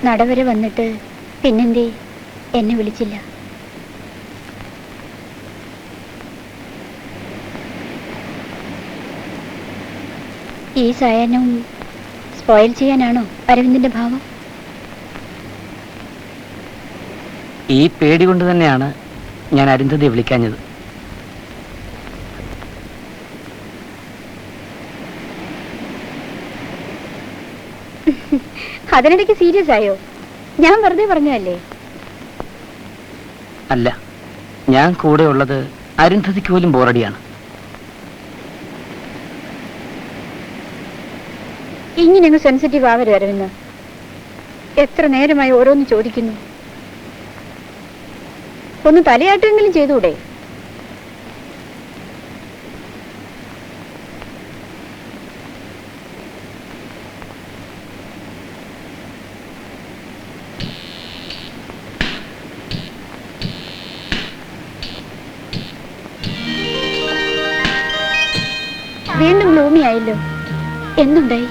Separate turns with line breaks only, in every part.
നടവരെ വന്നിട്ട് പിന്നെന്തേ എന്നെ വിളിച്ചില്ല? ഈ സായാഹ്നം സ്പോയിൽ ചെയ്യാനാണോ അരവിന്ദിന്റെ ഭാവം?
ഈ പേടി കൊണ്ട് തന്നെയാണ് ഞാൻ അരുന്ധതിയെ വിളിക്കാഞ്ഞത്.
അതിനിടയ്ക്ക് സീരിയസ് ആയോ? ഞാൻ വെറുതെ പറഞ്ഞതല്ലേ.
അല്ല, ഞാൻ കൂടെ ഉള്ളത് അരുന്ധതിക്ക് പോലും ബോറടിയാണ്.
ഇങ്ങനെ സെൻസിറ്റീവ് ആവരുത് അരവിന്ദ്. എത്ര നേരമായി ഓരോന്ന് ചോദിക്കുന്നു. ഒന്ന് തലയാട്ടെങ്കിലും ചെയ്തൂടെ? വീണ്ടും ഗ്ലൂമി ആയല്ലോ. എന്തുണ്ടായി?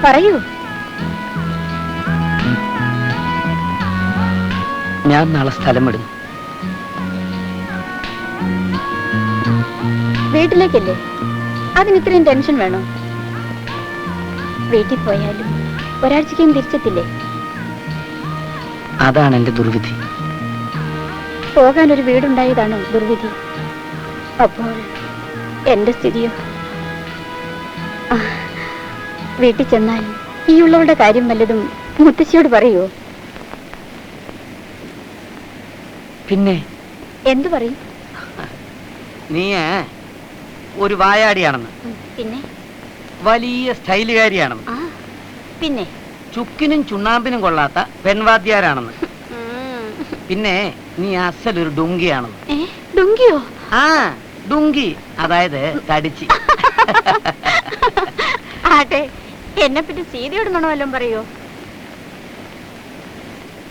പറയൂ.
ഞാൻ നാളെ സ്ഥലം വിടുന്നു.
വീട്ടിലേക്കല്ലേ? അതിന് ഇത്രയും ടെൻഷൻ വേണോ? വീട്ടിൽ പോയാലും ഒരാഴ്ചയ്ക്കും തിരിച്ചെത്തില്ലേ?
അതാണ് എന്റെ ദുർവിധി.
പോകാൻ ഒരു വീടുണ്ടായതാണോ ദുർവിധി? അപ്പോൾ എന്റെ സ്ഥിതിയോ? വീട്ടിൽ ചെന്നാൽ ഈ ഉള്ളവരുടെ കാര്യം വല്ലതും മുത്തശ്ശിയോട് പറയുവോ?
പിന്നെ
എന്തു പറയും?
നീ ഒരു വായാടിയാണെന്ന്,
പിന്നെ
വലിയ സ്റ്റൈലുകാരിയാണെന്ന്,
പിന്നെ
ചുക്കിനും ചുണ്ണാമ്പിനും കൊള്ളാത്ത പെൺവാദ്യാരാണെന്ന്, പിന്നെ നീ അസലൊരു ഡുങ്കിയാണെന്ന്.
ഡുങ്കിയോ?
ആ, ഡുങ്കി, അതായത് തടിച്ച്.
ആട്ടെ, എന്നെ പറ്റി സീതയോട് നുണ വല്ലതും പറയോ?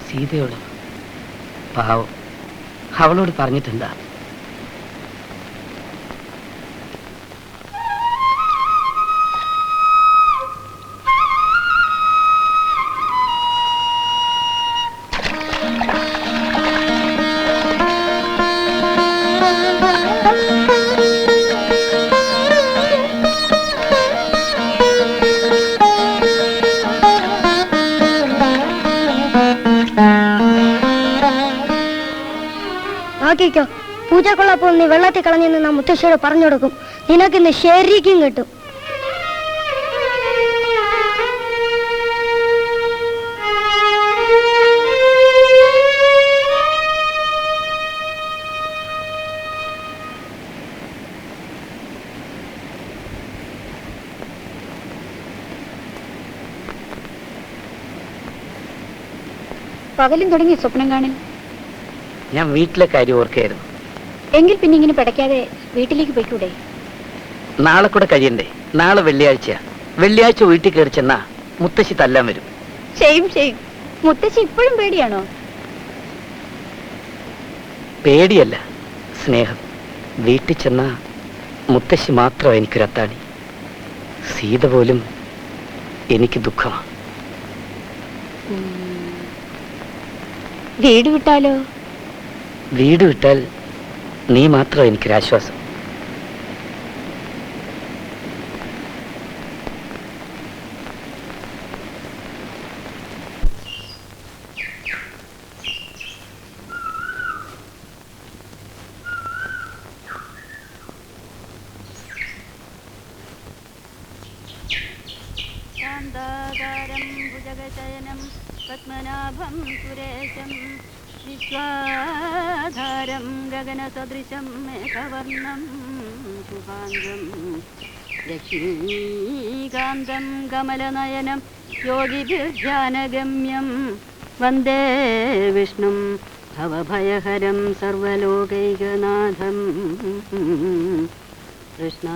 സീതയോട്? പാവം, അവളോട് പറഞ്ഞിട്ടുണ്ടാ?
നോക്കിക്കോ, പൂജക്കൊള്ളപ്പോൾ നീ വെള്ളത്തിൽ കളഞ്ഞെന്ന് നാം മുത്തശ്ശിയോട് പറഞ്ഞു കൊടുക്കും. നിനക്കിന്ന് ശരിക്കും കിട്ടും.
പകലും തുടങ്ങി സ്വപ്നം കാണാൻ?
ഞാൻ വീട്ടിലെ കാര്യം ഓർക്കായിരുന്നു.
എങ്കിൽ പിന്നെ ഇങ്ങനെ പിടയ്ക്കാതെ വീട്ടിലേക്ക് പോയിക്കൂടെ?
നാളെ കൂടെ കഴിയണ്ടേ? നാളെ വെള്ളിയാഴ്ച. വെള്ളിയാഴ്ച വീട്ടിൽ കയറി ചെന്നാ മുത്തശ്ശി തല്ലാൻ വരും.
ചെയ്യും. മുത്തശ്ശി ഇപ്പോഴും പേടിയാണോ?
പേടിയല്ല, സ്നേഹം. വീട്ടിൽ ചെന്നാ മുത്തശ്ശി മാത്രം എനിക്കൊരത്താണി. സീത പോലും എനിക്ക് ദുഃഖമാണ്.
വീട് വിട്ടാലോ?
വീട് വിട്ടാൽ നീ മാത്രം എനിക്കൊരാശ്വാസം.
ശാന്താകാരം ഭുജഗശയനം പത്മനാഭം സുരേശം വിശ്വാധാരം ഗഗനസദൃശം മേഘവർണം ശുഭാംഗം ലക്ഷ്മീകാന്തം കമലനയനം യോഗിഭിർധ്യാനഗമ്യം വന്ദേ വിഷ്ണും ഭവഭയഹരം സർവലോകൈകനാഥം കൃഷ്ണ.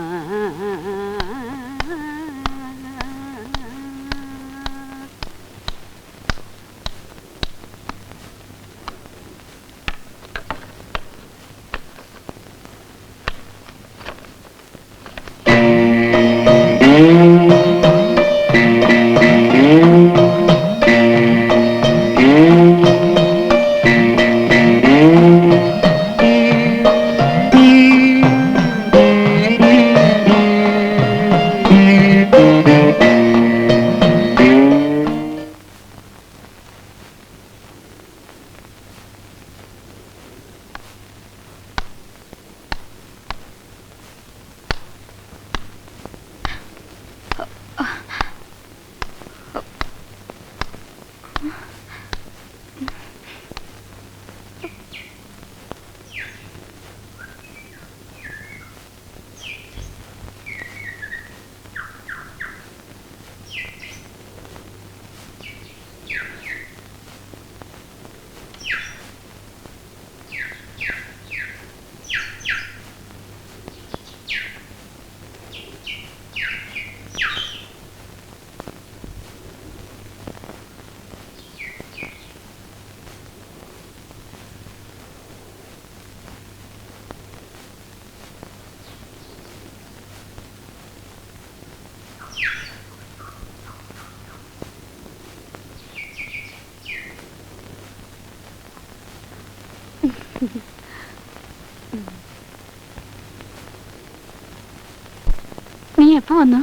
നീ എപ്പോ വന്നു?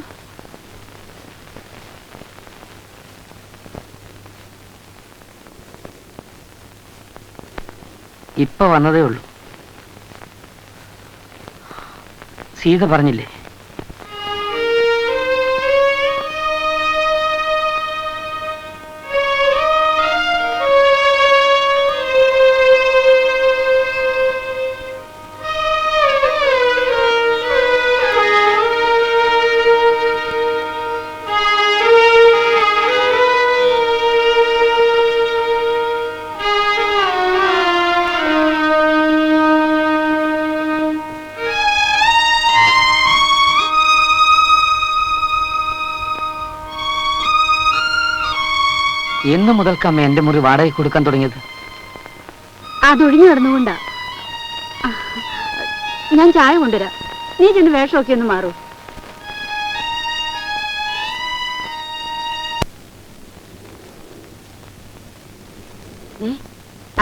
ഇപ്പൊ വന്നതേ ഉള്ളൂ. സീത പറഞ്ഞില്ലേ എന്ന് മുതൽക്കമ്മ എന്റെ മുറി വാടകയ്ക്ക് കൊടുക്കാൻ തുടങ്ങിയത്?
അതൊഴിഞ്ഞു കിടന്നുകൊണ്ടാ. ഞാൻ ചായ കൊണ്ടുവരാം. നീ ചെന്ന് വേഷമൊക്കെ ഒന്ന് മാറൂ.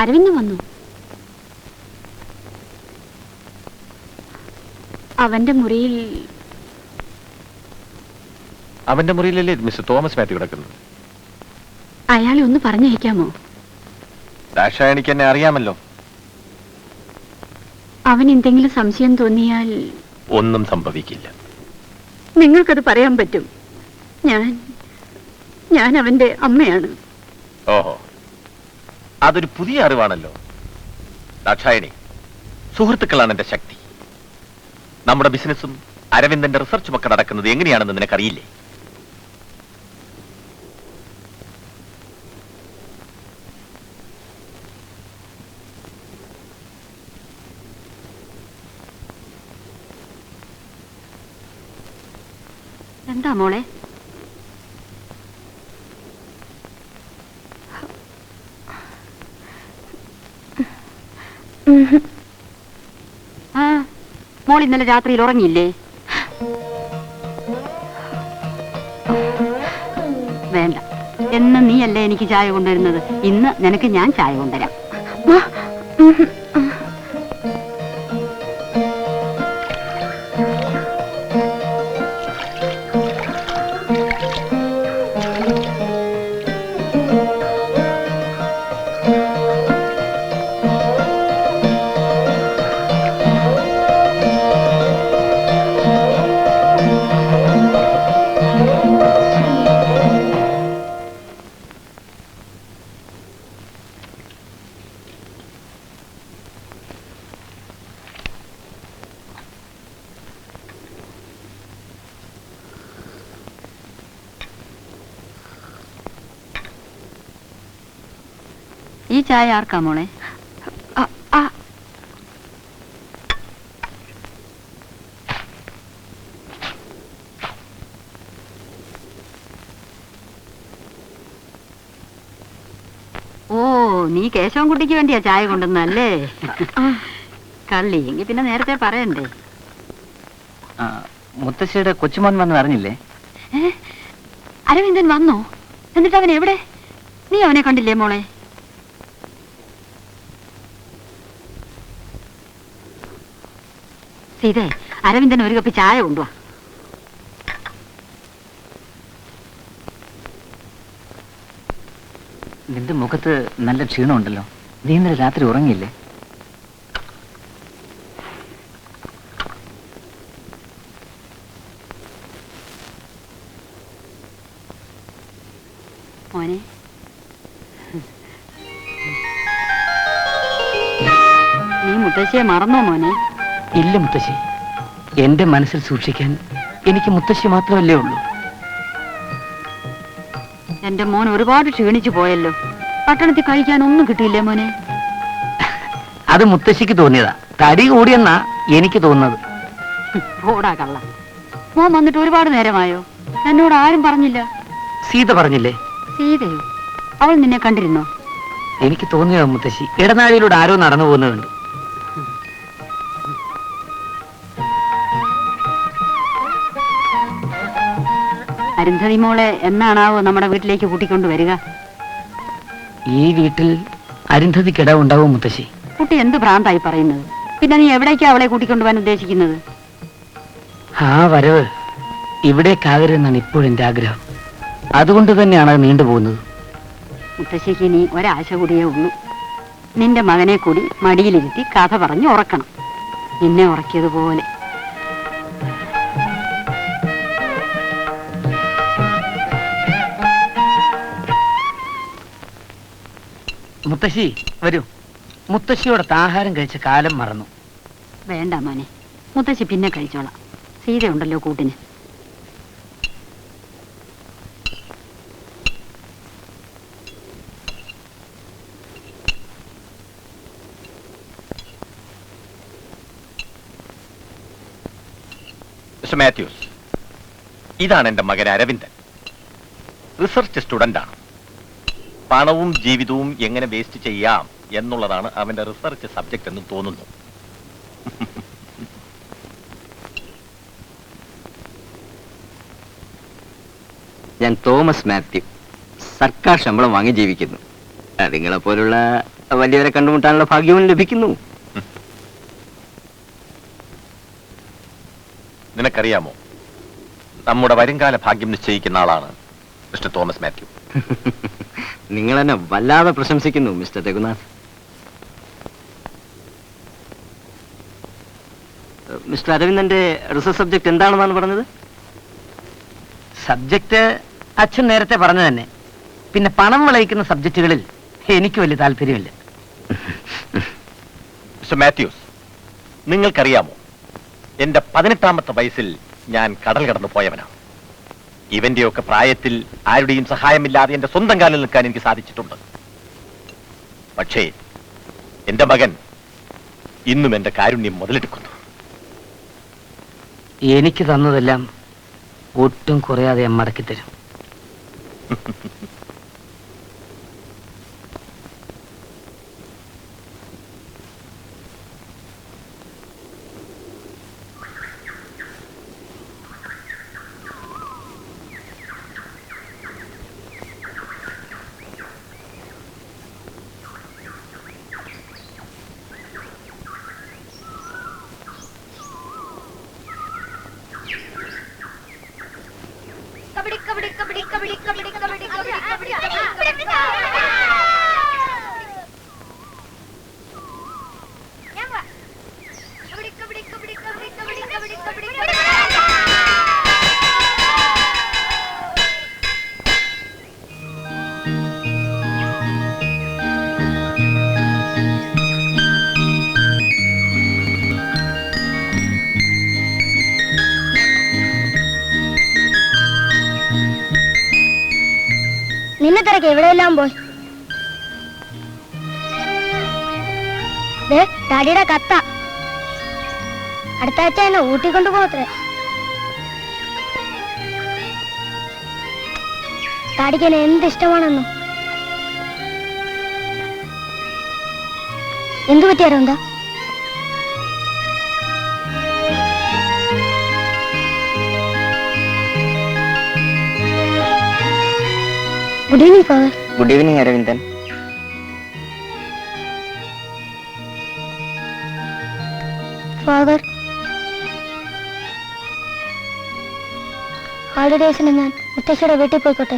അരവിന്ദ് വന്നു. അവന്റെ
മുറിയിലല്ലേ മിസ്റ്റർ തോമസ് മാത്യു കിടക്കുന്നത്?
അയാളെ ഒന്ന് പറഞ്ഞയക്കാമോ?
ദാക്ഷായണിക്ക് എന്നെ അറിയാമല്ലോ.
അവൻ എന്തെങ്കിലും സംശയം തോന്നിയാൽ
ഒന്നും സംഭവിക്കില്ല.
നിങ്ങൾക്കത് പറയാൻ പറ്റും. ഞാൻ അവന്റെ അമ്മയാണ്.
ഓഹോ, അതൊരു പുതിയ അറിവാണല്ലോ. ദാക്ഷായണി, സുഹൃത്തുക്കളാണ് എന്റെ ശക്തി. നമ്മുടെ ബിസിനസ്സും അരവിന്ദന്റെ റിസർച്ചും ഒക്കെ നടക്കുന്നത് എങ്ങനെയാണെന്ന് നിനക്കറിയില്ലേ?
എന്താ മോളെ? മോൾ ഇന്നലെ രാത്രിയിൽ ഉറങ്ങിയില്ലേ? വേണ്ട, എന്ന് നീയല്ലേ എനിക്ക് ചായ കൊണ്ടുവരുന്നത്. ഇന്ന് നിനക്ക് ഞാൻ ചായ കൊണ്ടുവരാം. ഈ ചായ ആർക്കാ മോളെ? ഓ, നീ കേശവൻകുട്ടിക്ക് വേണ്ടിയാ ചായ കൊണ്ടുവന്നല്ലേ? കള്ളി, എങ്കിൽ പിന്നെ നേരത്തെ പറയണ്ടേ?
മുത്തശ്ശിയുടെ കൊച്ചുമോൻ വന്ന് അറിഞ്ഞില്ലേ?
അരവിന്ദൻ വന്നോ? എന്നിട്ട് അവൻ എവിടെ? നീ അവനെ കണ്ടില്ലേ മോളെ? സീതേ, അരവിന്ദൻ ഒരു കപ്പ് ചായ കൊണ്ടുവാ.
നിന്റെ മുഖത്ത് നല്ല ക്ഷീണമുണ്ടല്ലോ. നീ ഇന്നലെ രാത്രി ഉറങ്ങിയില്ലേ?
മോനെ, നീ മുത്തശ്ശിയെ മറന്നോ മോനെ?
ഇല്ല മുത്തശ്ശി, എന്റെ മനസ്സിൽ സൂക്ഷിക്കാൻ എനിക്ക് മുത്തശ്ശി മാത്രമല്ലേ ഉള്ളൂ.
എന്റെ മോൻ ഒരുപാട് ക്ഷീണിച്ചു പോയല്ലോ. പട്ടണത്തിൽ കഴിക്കാൻ ഒന്നും കിട്ടിയില്ലേ മോനെ?
അത് മുത്തശ്ശിക്ക് തോന്നിയതാ. തടി കൂടിയെന്നാ എനിക്ക് തോന്നുന്നത്.
ഓടാ കള്ള. മോൻ വന്നിട്ട് ഒരുപാട് നേരമായോ? എന്നോട് ആരും പറഞ്ഞില്ല.
സീത പറഞ്ഞില്ലേ?
സീതയോ? അവൾ നിന്നെ കണ്ടിരുന്നോ?
എനിക്ക് തോന്നിയതാ മുത്തശ്ശി. ഇടനാഴിയിലൂടെ ആരോ നടന്നു പോകുന്നുണ്ട്.
അരുന്ധതി മോളെ എന്നാണാവോ നമ്മുടെ വീട്ടിലേക്ക് കൂട്ടിക്കൊണ്ട് വരിക?
ഈ വീട്ടിൽ അരുന്ധതിക്കിട ഉണ്ടാവും മുത്തശ്ശി.
കുട്ടി എന്ത് ഭ്രാന്തായി പറയുന്നത്? പിന്നെ നീ എവിടേക്കാ അവളെ കൂട്ടിക്കൊണ്ടുപോകാൻ ഉദ്ദേശിക്കുന്നത്?
ആ വരവ് ഇവിടേക്കാകരുതെന്നാണ് ഇപ്പോഴും എന്റെ ആഗ്രഹം. അതുകൊണ്ട് തന്നെയാണ് അത് നീണ്ടുപോകുന്നത്.
മുത്തശ്ശിക്ക് ഇനി ഒരാശ കൂടിയേ ഉള്ളൂ. നിന്റെ മകനെ കൂടി മടിയിലിരുത്തി കഥ പറഞ്ഞ് ഉറക്കണം, നിന്നെ ഉറക്കിയതുപോലെ.
മുത്തശ്ശി വരൂ. മുത്തശ്ശിയോടൊത്ത് ആഹാരം കഴിച്ച കാലം മറന്നു.
വേണ്ട മോനെ, മുത്തശ്ശി പിന്നെ കഴിച്ചോളാം. സീതയുണ്ടല്ലോ കൂട്ടിന്.
മിസ്റ്റർ മാത്യൂസ്, ഇതാണ് എന്റെ മകൻ അരവിന്ദൻ. റിസർച്ച് സ്റ്റുഡന്റ് ആണ്. പണവും ജീവിതവും എങ്ങനെ വേസ്റ്റ് ചെയ്യാം എന്നുള്ളതാണ് അവന്റെ റിസർച്ച് സബ്ജക്ട് എന്ന് തോന്നുന്നു.
ഞാൻ തോമസ് മാത്യു, സർക്കാർ ശമ്പളം വാങ്ങി ജീവിക്കുന്നു. നിങ്ങളെ പോലുള്ള വലിയവരെ കണ്ടുമുട്ടാനുള്ള ഭാഗ്യവും ലഭിക്കുന്നു.
നിനക്കറിയാമോ, നമ്മുടെ വരുംകാല ഭാഗ്യം നിശ്ചയിക്കുന്ന ആളാണ് മിസ്റ്റർ തോമസ് മാത്യു.
നിങ്ങൾ എന്നെ വല്ലാതെ പ്രശംസിക്കുന്നു മിസ്റ്റർ രഘുനാഥ്. മിസ്റ്റർ അരവിന്ദന്റെ റിസർച്ച് സബ്ജക്ട് എന്താണെന്നാണ് പറഞ്ഞത്?
സബ്ജക്റ്റ് അച്ഛൻ നേരത്തെ പറഞ്ഞു തന്നെ. പിന്നെ പണം വിളയിക്കുന്ന സബ്ജക്റ്റുകളിൽ എനിക്ക് വലിയ താല്പര്യമില്ല.
മിസ്റ്റർ മാത്യൂസ്, നിങ്ങൾക്കറിയാമോ, എന്റെ 18ാമത്തെ വയസ്സിൽ ഞാൻ കടൽ കടന്നു പോയവനാണ്. ഇവന്റെയൊക്കെ പ്രായത്തിൽ ആരുടെയും സഹായമില്ലാതെ എന്റെ സ്വന്തം കാലിൽ നിൽക്കാൻ എനിക്ക് സാധിച്ചിട്ടുണ്ട്. പക്ഷേ എന്റെ മകൻ ഇന്നും എന്റെ കാരുണ്യം മുതലെടുക്കുന്നു.
എനിക്ക് തന്നതെല്ലാം ഒട്ടും കുറയാതെ ഞാൻ മടക്കിത്തരും.
നിന്നെ തിരക്ക് എവിടെയെല്ലാം പോയി? ഡാഡിയുടെ കത്ത. അടുത്ത ആഴ്ച എന്നെ ഊട്ടിക്കൊണ്ടു പോകത്രേ. ഡാഡിക്ക് എന്നെ എന്ത് ഇഷ്ടമാണെന്നോ. എന്തു പറ്റിയാരോ? എന്താ? Good evening father.
Good evening Aravindan.
Father, ഹോളിഡേയ്സിന് ഞാൻ മുത്തശ്ശിയുടെ വീട്ടിൽ പോയിക്കോട്ടെ?